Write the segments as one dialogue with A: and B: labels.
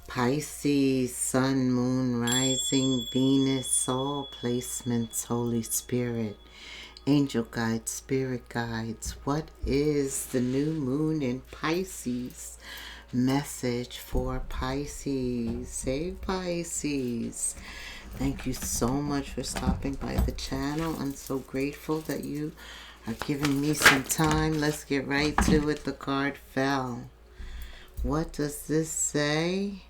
A: Pisces, Sun, Moon, Rising, Venus, Soul placements, Holy Spirit, Angel Guides, Spirit Guides. What is the new moon in Pisces? Message for Pisces. Hey Pisces. Thank you so much for stopping by the channel. I'm so grateful that you are giving me some time. Let's get right to it. The card fell. What does this say?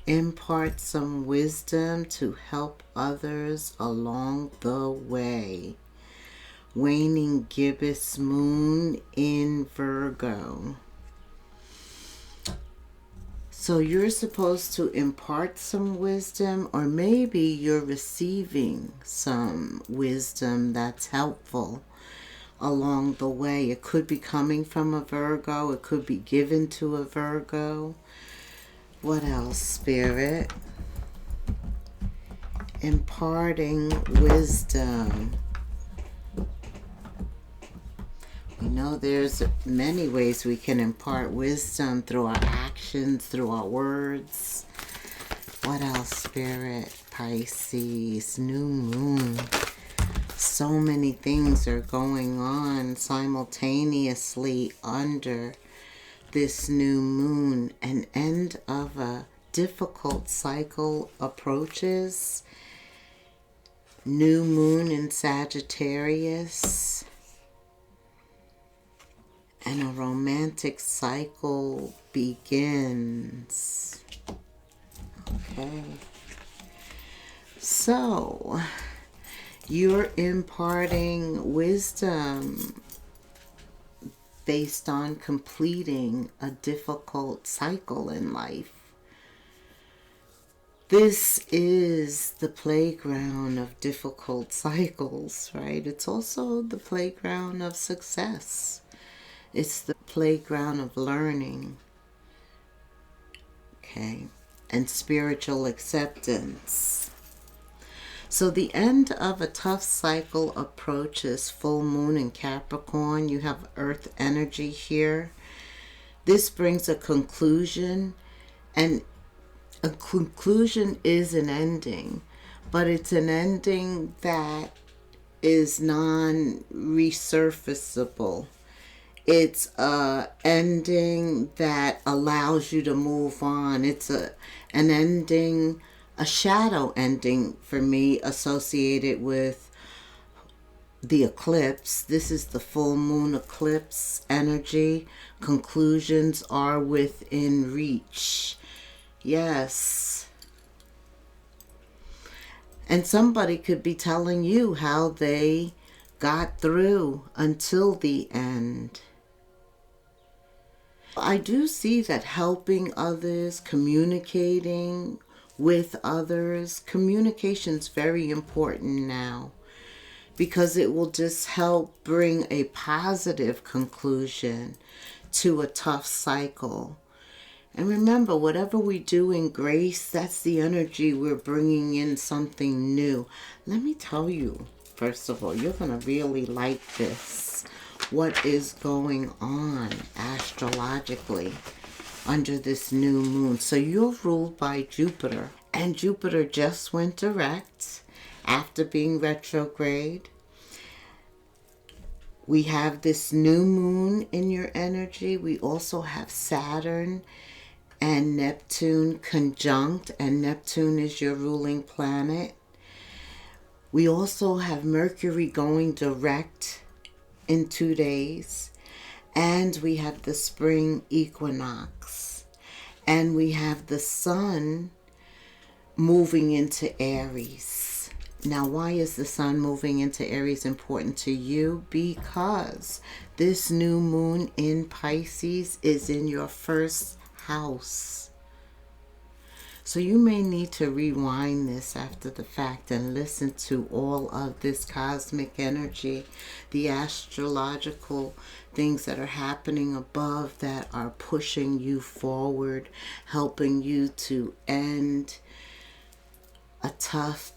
A: Impart some wisdom to help others along the way. Waning gibbous moon in Virgo. So you're supposed to impart some wisdom, or maybe you're receiving some wisdom that's helpful along the way. It could be coming from a Virgo. It could be given to a Virgo. What else, Spirit? Imparting wisdom. We know there's many ways we can impart wisdom, through our actions, through our words. What else, Spirit? Pisces, new moon. So many things are going on simultaneously under this new moon. An end of a difficult cycle approaches. New moon in Sagittarius. And a romantic cycle begins. Okay. So, you're imparting wisdom based on completing a difficult cycle in life. This is the playground of difficult cycles, right? It's also the playground of success. It's the playground of learning, okay, and spiritual acceptance. So the end of a tough cycle approaches. Full moon in Capricorn. You have earth energy here. This brings a conclusion, and a conclusion is an ending, but it's an ending that is non-resurfaceable. It's a ending that allows you to move on. It's an ending, a shadow ending for me, associated with the eclipse. This is the full moon eclipse energy. Conclusions are within reach. Yes. And somebody could be telling you how they got through until the end. I do see that helping others, communicating with others, communication's very important now, because it will just help bring a positive conclusion to a tough cycle. And remember, whatever we do in grace, that's the energy we're bringing in something new. Let me tell you, first of all, you're going to really like this. What is going on astrologically under this new moon? So you're ruled by Jupiter, and Jupiter just went direct after being retrograde. We have this new moon in your energy. We also have Saturn and Neptune conjunct, and Neptune is your ruling planet. We also have Mercury going direct in 2 days, and we have the spring equinox, and we have the sun moving into Aries. Now, why is the sun moving into Aries important to you? Because this new moon in Pisces is in your first house. So you may need to rewind this after the fact and listen to all of this cosmic energy, the astrological things that are happening above that are pushing you forward, helping you to end a tough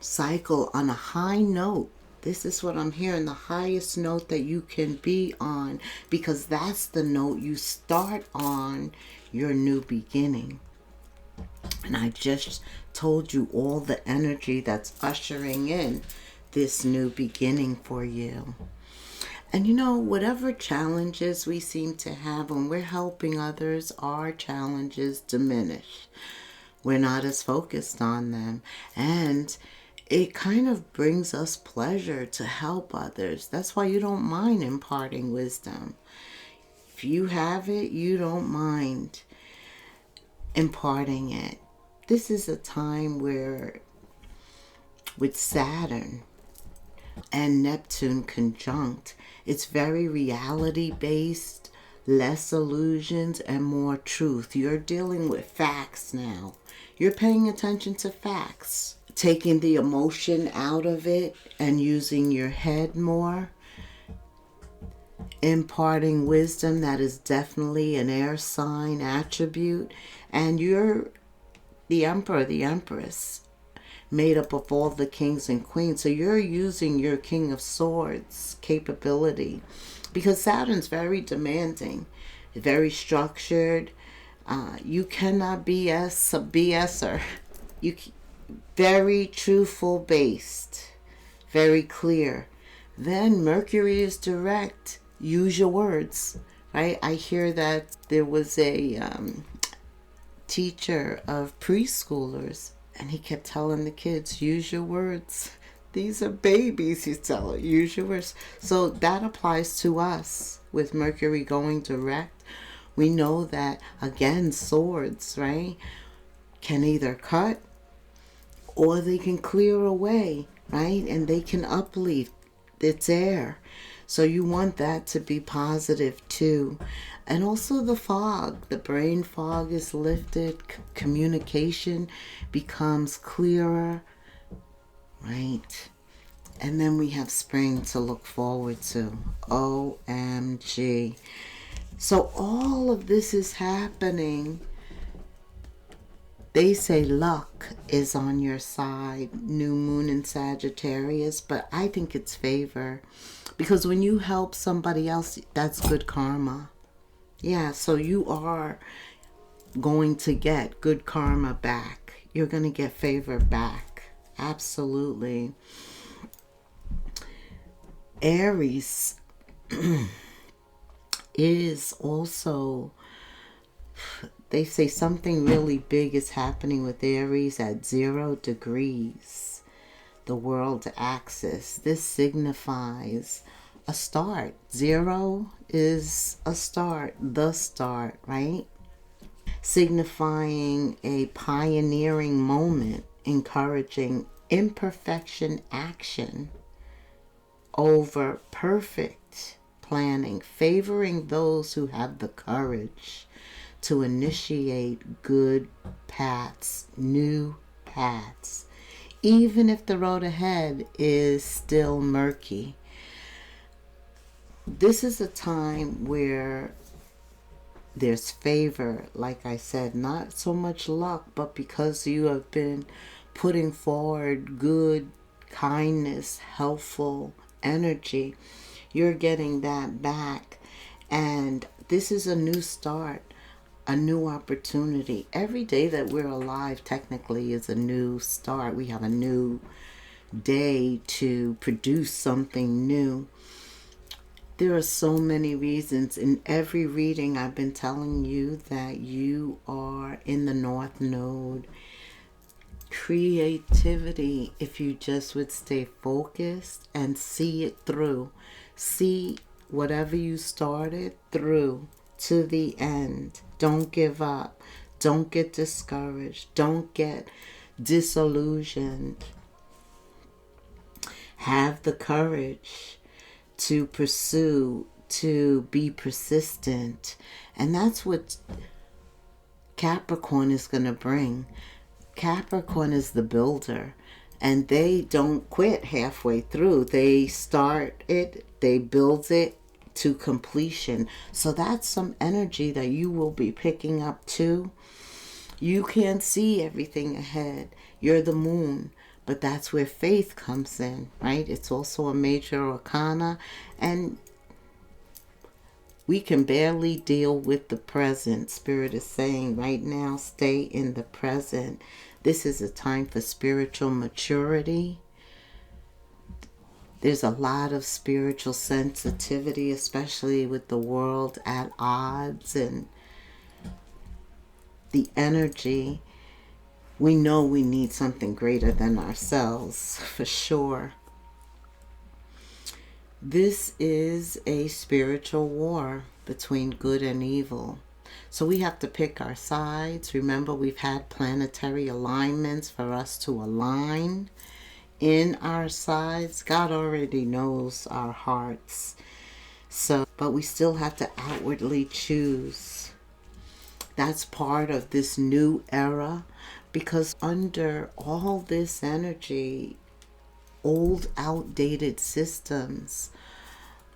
A: cycle on a high note. This is what I'm hearing, the highest note that you can be on, because that's the note you start on your new beginning. And I just told you all the energy that's ushering in this new beginning for you. And you know, whatever challenges we seem to have when we're helping others, our challenges diminish. We're not as focused on them. And it kind of brings us pleasure to help others. That's why you don't mind imparting wisdom. If you have it, you don't mind imparting it. This is a time where, with Saturn and Neptune conjunct, it's very reality based, less illusions and more truth. You're dealing with facts now. You're paying attention to facts, taking the emotion out of it and using your head more. Imparting wisdom, that is definitely an air sign attribute. And you're the emperor, the empress, made up of all the kings and queens. So you're using your King of Swords capability, because Saturn's very demanding, very structured. You cannot BS a BSer. You very truthful based, very clear. Then Mercury is direct. Use your words, right? I hear that there was a teacher of preschoolers, and he kept telling the kids, use your words. These are babies, he's telling, use your words. So that applies to us with Mercury going direct. We know that, again, swords, right, can either cut or they can clear away, right? And they can uplift. It's air. So you want that to be positive too. And also the fog, the brain fog is lifted, communication becomes clearer, right? And then we have spring to look forward to. OMG. So all of this is happening. They say luck is on your side, new moon in Sagittarius, but I think it's favor. Because when you help somebody else, that's good karma. Yeah, so you are going to get good karma back. You're going to get favor back. Absolutely. Aries is also, they say something really big is happening with Aries at 0 degrees, the world axis. This signifies a start. 0 is a start, the start, right? Signifying a pioneering moment, encouraging imperfection action over perfect planning, favoring those who have the courage to initiate good paths, new paths, even if the road ahead is still murky. This is a time where there's favor, like I said, not so much luck, but because you have been putting forward good, kindness, helpful energy, you're getting that back. And this is a new start, a new opportunity. Every day that we're alive technically is a new start. We have a new day to produce something new. There are so many reasons. In every reading, I've been telling you that you are in the North Node. Creativity, if you just would stay focused and see it through. See whatever you started through to the end. Don't give up. Don't get discouraged. Don't get disillusioned. Have the courage to pursue, to be persistent. And that's what Capricorn is going to bring. Capricorn is the builder, and they don't quit halfway through. They start it, they build it to completion. So that's some energy that you will be picking up too. You can't see everything ahead. You're the moon. But that's where faith comes in, right? It's also a major arcana. And We can barely deal with the present. Spirit is saying right now, stay in the present. This is a time for spiritual maturity. There's a lot of spiritual sensitivity, especially with the world at odds and the energy. We know we need something greater than ourselves, for sure. This is a spiritual war between good and evil. So we have to pick our sides. Remember, we've had planetary alignments for us to align in our sides. God already knows our hearts. But we still have to outwardly choose. That's part of this new era, because under all this energy, old, outdated systems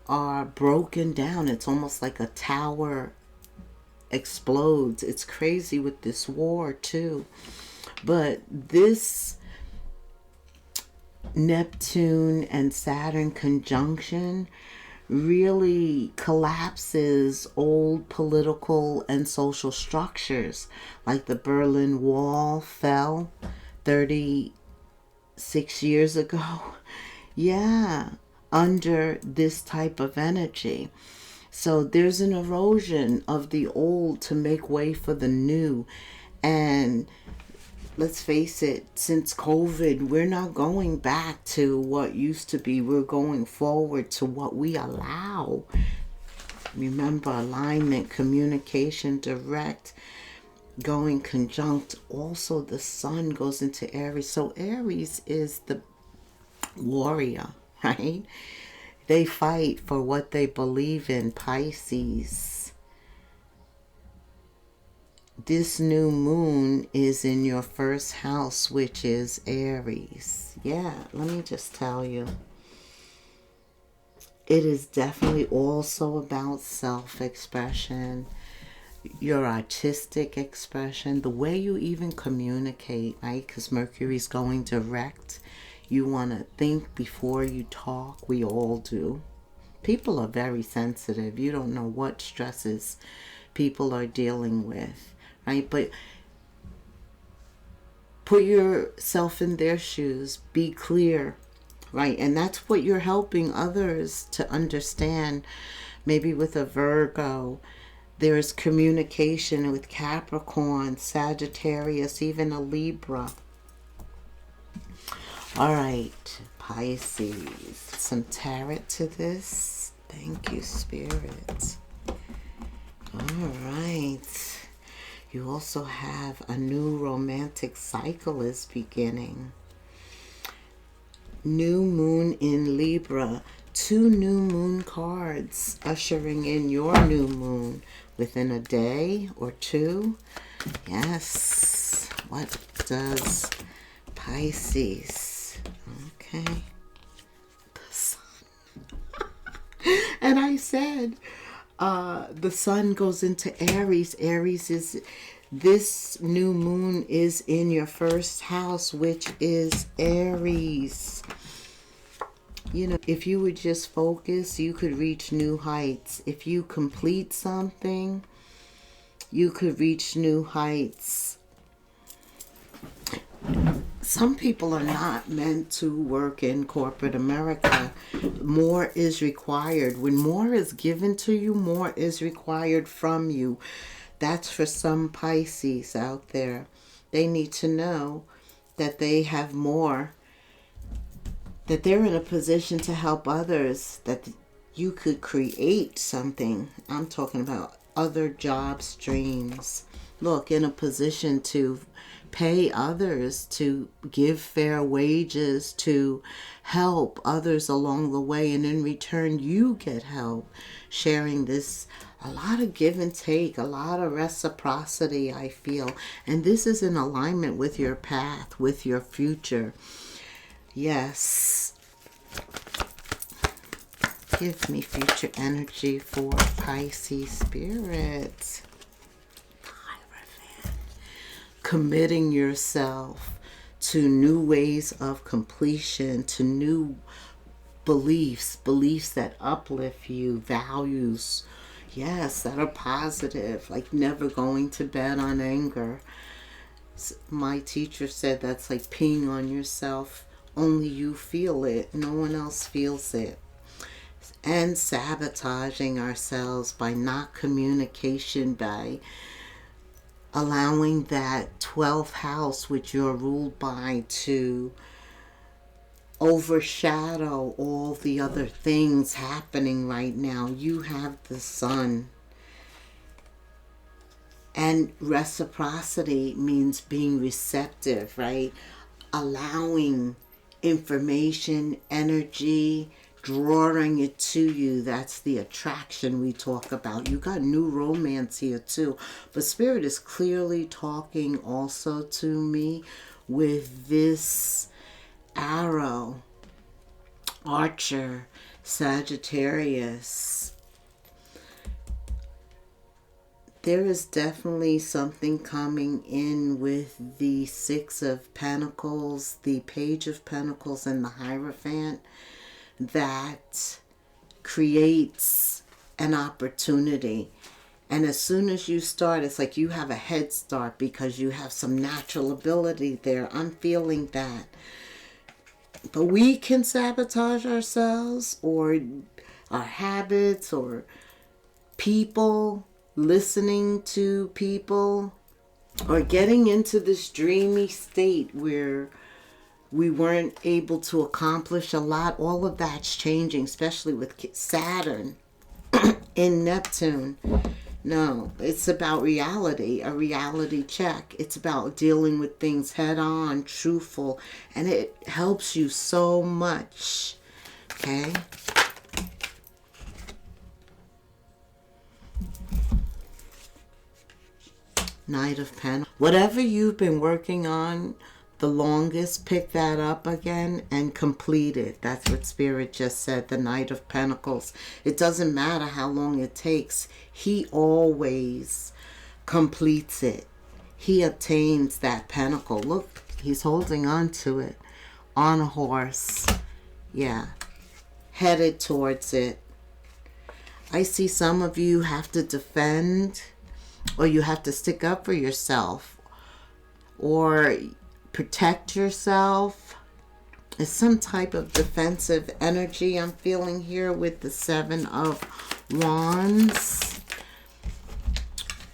A: are broken down. It's almost like a tower explodes. It's crazy with this war too. But this Neptune and Saturn conjunction really collapses old political and social structures. Like the Berlin Wall fell 36 years ago. Yeah, under this type of energy. So there's an erosion of the old to make way for the new. And let's face it, since COVID, we're not going back to what used to be. We're going forward to what we allow. Remember, alignment, communication, direct, going conjunct. Also, the sun goes into Aries. So Aries is the warrior, right? They fight for what they believe in. Pisces. This new moon is in your first house, which is Aries. Yeah, let me just tell you. It is definitely also about self-expression, your artistic expression, the way you even communicate, right? Because Mercury's going direct. You want to think before you talk. We all do. People are very sensitive. You don't know what stresses people are dealing with, right? But put yourself in their shoes. Be clear, right? And that's what you're helping others to understand. Maybe with a Virgo, there's communication with Capricorn, Sagittarius, even a Libra. All right, Pisces. Some tarot to this. Thank you, Spirit. All right. You also have a new romantic cycle is beginning. New moon in Libra. 2 new moon cards ushering in your new moon within a day or two. Yes. What does Pisces? Okay. The sun. And I said, the sun goes into Aries. Aries is, this new moon is in your first house, which is Aries. You know, if you would just focus, you could reach new heights. If you complete something, you could reach new heights. Some people are not meant to work in corporate America. More is required. When more is given to you, more is required from you. That's for some Pisces out there. They need to know that they have more, that they're in a position to help others, that you could create something. I'm talking about other job streams. Look, in a position to pay others, to give fair wages, to help others along the way, and in return you get help. Sharing this, a lot of give and take, a lot of reciprocity, I feel. And this is in alignment with your path, with your future. Yes. Give me future energy for Pisces Spirit. Committing yourself to new ways of completion, to new beliefs that uplift you, values Yes, that are positive, like never going to bed on anger. My teacher said that's like peeing on yourself. Only you feel it, no one else feels it. And sabotaging ourselves by not communication, by allowing that 12th house, which you're ruled by, to overshadow all the other things happening right now. You have the sun. And reciprocity means being receptive, right? Allowing information, energy, drawing it to you. That's the attraction we talk about. You got new romance here too. But Spirit is clearly talking also to me with this arrow, Archer, Sagittarius. There is definitely something coming in with the Six of Pentacles, the Page of Pentacles, and the Hierophant that creates an opportunity. And as soon as you start, it's like you have a head start because you have some natural ability there. I'm feeling that. But we can sabotage ourselves or our habits or people, listening to people, or getting into this dreamy state where we weren't able to accomplish a lot. All of that's changing, especially with Saturn in Neptune. No, it's about reality, a reality check. It's about dealing with things head on, truthful, and it helps you so much. Okay? Knight of Pentacles. Whatever you've been working on the longest, pick that up again and complete it. That's what Spirit just said, the Knight of Pentacles. It doesn't matter how long it takes. He always completes it. He obtains that pentacle. Look, he's holding on to it on a horse. Yeah, headed towards it. I see some of you have to defend, or you have to stick up for yourself, or protect yourself. It's some type of defensive energy I'm feeling here with the Seven of Wands.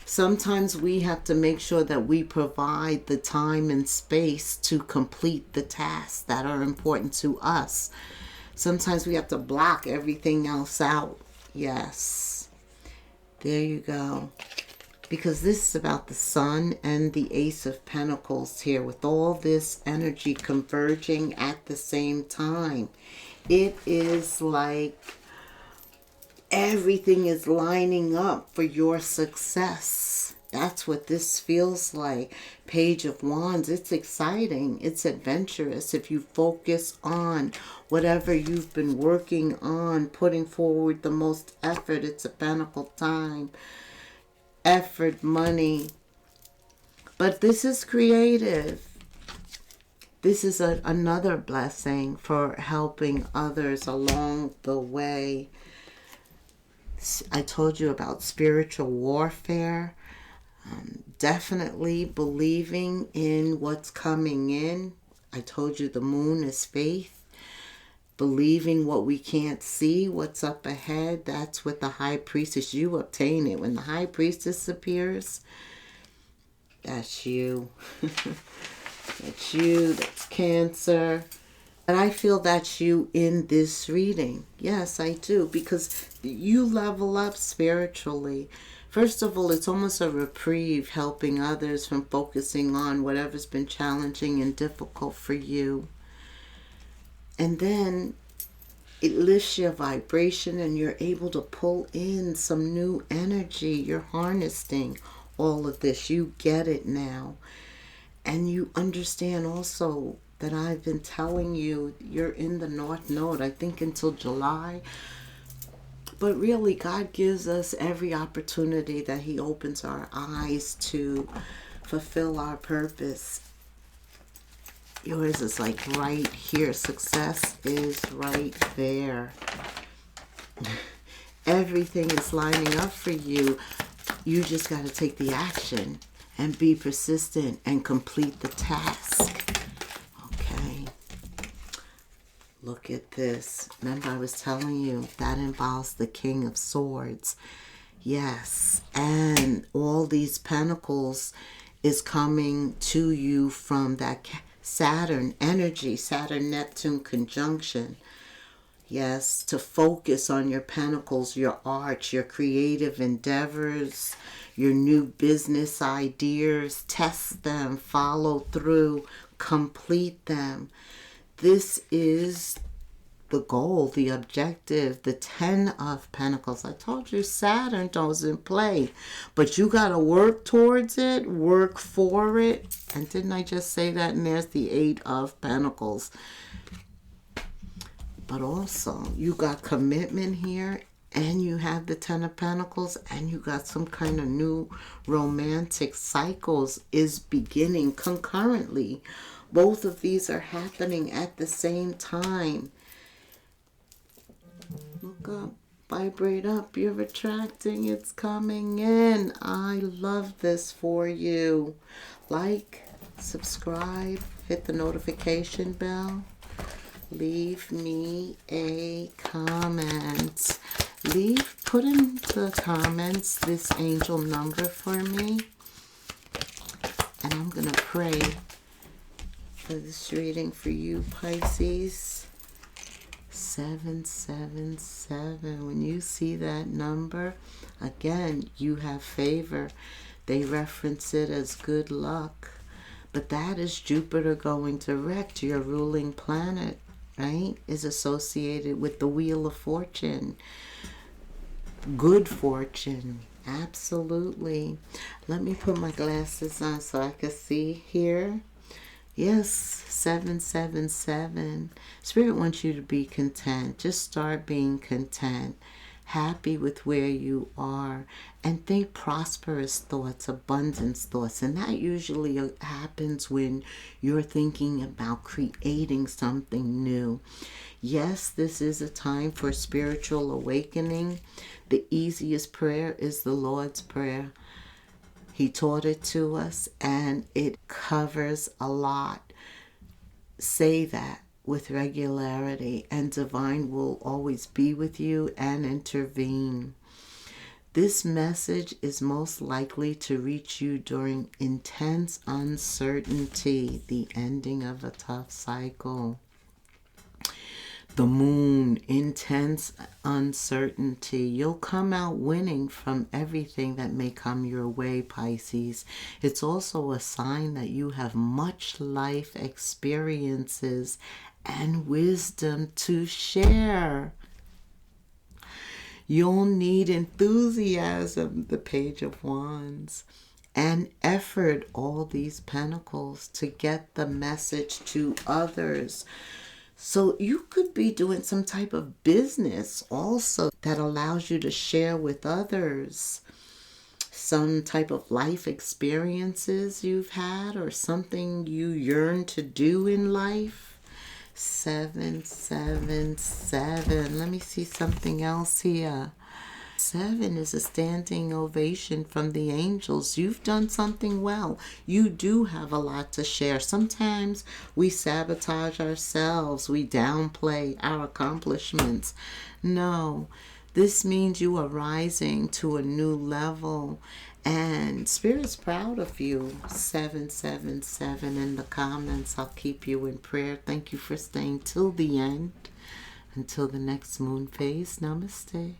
A: Sometimes we have to make sure that we provide the time and space to complete the tasks that are important to us. Sometimes we have to block everything else out. Yes. There you go. Because this is about the Sun and the Ace of Pentacles here, with all this energy converging at the same time. It is like everything is lining up for your success. That's what this feels like. Page of Wands. It's exciting. It's adventurous. If you focus on whatever you've been working on, putting forward the most effort, it's a pentacle time. Effort, money. But this is creative. This is another blessing for helping others along the way. I told you about spiritual warfare. Definitely believing in what's coming in. I told you the moon is faith. Believing what we can't see, what's up ahead. That's what the High Priestess, you obtain it. When the High Priestess appears, that's you. That's you, that's Cancer. And I feel that's you in this reading. Yes, I do. Because you level up spiritually. First of all, it's almost a reprieve, helping others from focusing on whatever's been challenging and difficult for you. And then it lifts your vibration and you're able to pull in some new energy. You're harnessing all of this. You get it now. And you understand also that I've been telling you, you're in the North Node, I think until July. But really, God gives us every opportunity that He opens our eyes to fulfill our purpose. Yours is like right here. Success is right there. Everything is lining up for you. You just got to take the action and be persistent and complete the task. Okay. Look at this. Remember I was telling you that involves the King of Swords. Yes. And all these pentacles is coming to you from that Saturn energy, Saturn-Neptune conjunction. Yes, to focus on your pentacles, your art, your creative endeavors, your new business ideas. Test them, follow through, complete them. This is the goal, the objective, the 10 of Pentacles. I told you Saturn doesn't play, but you got to work towards it, work for it. And didn't I just say that? And there's the 8 of Pentacles. But also, you got commitment here, and you have the 10 of Pentacles, and you got some kind of new romantic cycles is beginning concurrently. Both of these are happening at the same time. Look up, vibrate up, you're attracting, it's coming in. I love this for you. Like, subscribe, hit the notification bell. Leave me a comment. Put in the comments this angel number for me. And I'm going to pray for this reading for you, Pisces. 777. When you see that number, again, you have favor. They reference it as good luck. But that is Jupiter going direct, your ruling planet, right? Is associated with the Wheel of Fortune. Good fortune. Absolutely. Let me put my glasses on so I can see here. Yes, 777. Spirit wants you to be content. Just start being content. Happy with where you are. And think prosperous thoughts, abundance thoughts. And that usually happens when you're thinking about creating something new. Yes, this is a time for spiritual awakening. The easiest prayer is the Lord's Prayer. He taught it to us, and it covers a lot. Say that with regularity, and divine will always be with you and intervene. This message is most likely to reach you during intense uncertainty, the ending of a tough cycle. The moon, intense uncertainty. You'll come out winning from everything that may come your way, Pisces. It's also a sign that you have much life experiences and wisdom to share. You'll need enthusiasm, the Page of Wands, and effort, all these pentacles, to get the message to others. So you could be doing some type of business also that allows you to share with others some type of life experiences you've had or something you yearn to do in life. 777. Let me see something else here. 7 is a standing ovation from the angels. You've done something well. You do have a lot to share. Sometimes we sabotage ourselves. We downplay our accomplishments. No, this means you are rising to a new level. And Spirit's proud of you. 777 in the comments. I'll keep you in prayer. Thank you for staying till the end. Until the next moon phase. Namaste.